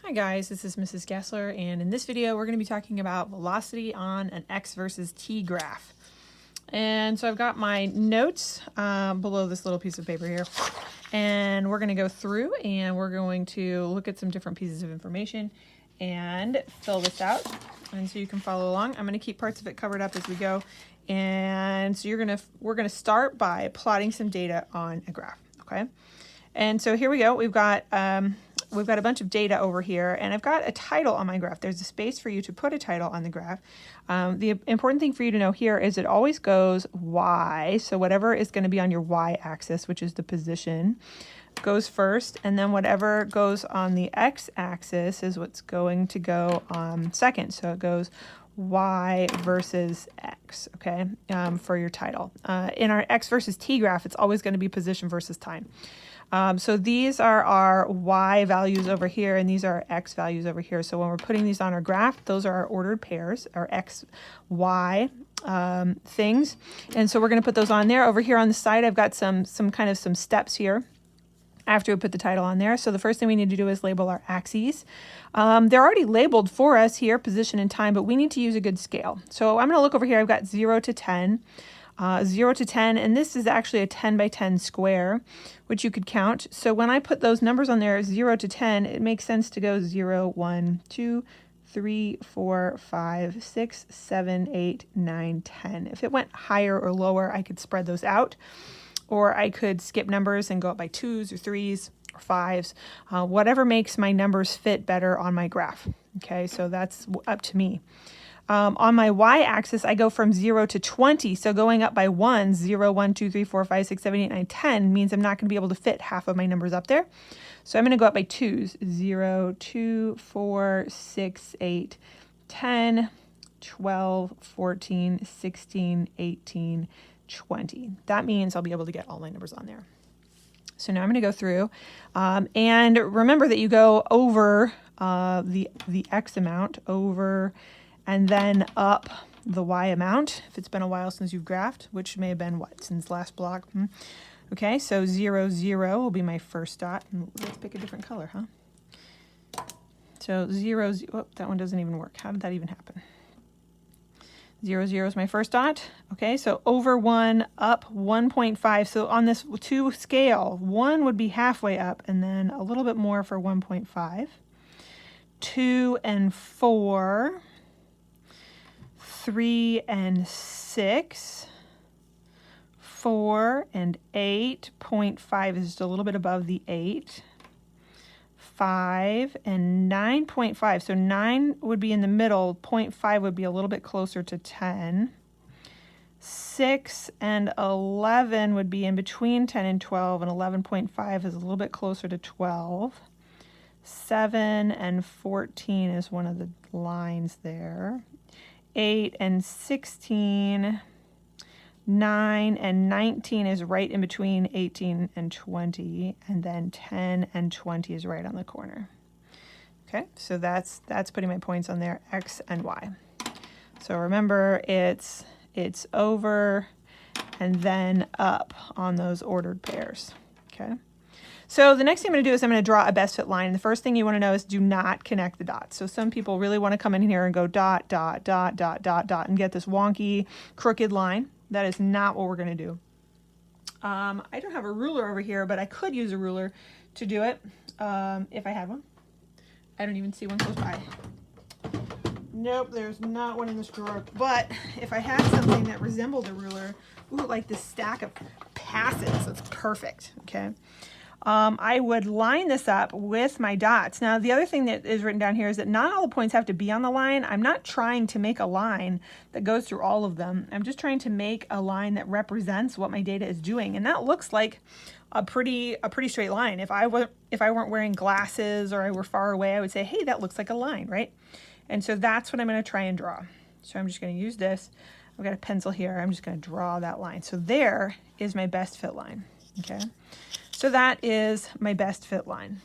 Hi guys, this is Mrs. Gastler, and in this video we're going to be talking about velocity on an x versus t graph. And so I've got my notes below this little piece of paper here, and we're going to go through and we're going to look at some different pieces of information and fill this out, and so you can follow along. I'm going to keep parts of it covered up as we go, and so we're going to start by plotting some data on a graph. Okay, and so here we go. We've got a bunch of data over here, and I've got a title on my graph. There's a space for you to put a title on the graph. The important thing for you to know here is it always goes Y, so whatever is going to be on your Y-axis, which is the position, goes first, and then whatever goes on the X-axis is what's going to go second. So it goes Y versus X, okay, for your title. In our X versus T graph, it's always going to be position versus time. So these are our Y values over here, and these are our X values over here. So when we're putting these on our graph, those are our ordered pairs, our X, Y things. And so we're going to put those on there. Over here on the side, I've got some steps here after we put the title on there. So the first thing we need to do is label our axes. They're already labeled for us here, position and time, but we need to use a good scale. So I'm going to look over here. I've got 0 to 10. 0 to 10, and this is actually a 10 by 10 square, which you could count. So when I put those numbers on there, 0 to 10, it makes sense to go 0, 1, 2, 3, 4, 5, 6, 7, 8, 9, 10. If it went higher or lower, I could spread those out, or I could skip numbers and go up by 2s or 3s or 5s, whatever makes my numbers fit better on my graph. Okay, so that's up to me. On my y-axis, I go from 0 to 20, so going up by 1, 0, 1, 2, 3, 4, 5, 6, 7, 8, 9, 10 means I'm not going to be able to fit half of my numbers up there. So I'm going to go up by 2s, 0, 2, 4, 6, 8, 10, 12, 14, 16, 18, 20. That means I'll be able to get all my numbers on there. So now I'm going to go through, and remember that you go over the X amount, over and then up the Y amount, if it's been a while since you've graphed, which may have been, what, since last block? Okay, so 0, 0 will be my first dot. Let's pick a different color, huh? So 0, 0, oh, that one doesn't even work. How did that even happen? 0, 0 is my first dot. Okay, so over 1, up 1.5. So on this 2 scale, 1 would be halfway up, and then a little bit more for 1.5. 2 and 4. 3 and 6, 4 and 8.5 is just a little bit above the 8, 5 and 9.5, so 9 would be in the middle, 0.5 would be a little bit closer to 10, 6 and 11 would be in between 10 and 12, and 11.5 is a little bit closer to 12, 7 and 14 is one of the lines there, 8 and 16, 9 and 19 is right in between 18 and 20, and then 10 and 20 is right on the corner. Okay, so that's putting my points on there, X and Y. So remember, it's over and then up on those ordered pairs. Okay. So the next thing I'm going to do is I'm going to draw a best fit line. The first thing you want to know is do not connect the dots. So some people really want to come in here and go dot, dot, dot, dot, dot, dot, and get this wonky, crooked line. That is not what we're going to do. I don't have a ruler over here, but I could use a ruler to do it if I had one. I don't even see one close by. Nope, there's not one in this drawer. But if I had something that resembled a ruler, ooh, like this stack of passes, that's perfect, okay? I would line this up with my dots. Now, the other thing that is written down here is that not all the points have to be on the line. I'm not trying to make a line that goes through all of them. I'm just trying to make a line that represents what my data is doing. And that looks like a pretty straight line. If I weren't wearing glasses or I were far away, I would say, hey, that looks like a line, right? And so that's what I'm going to try and draw. So I'm just going to use this. I've got a pencil here. I'm just going to draw that line. So there is my best fit line, okay? So that is my best fit line.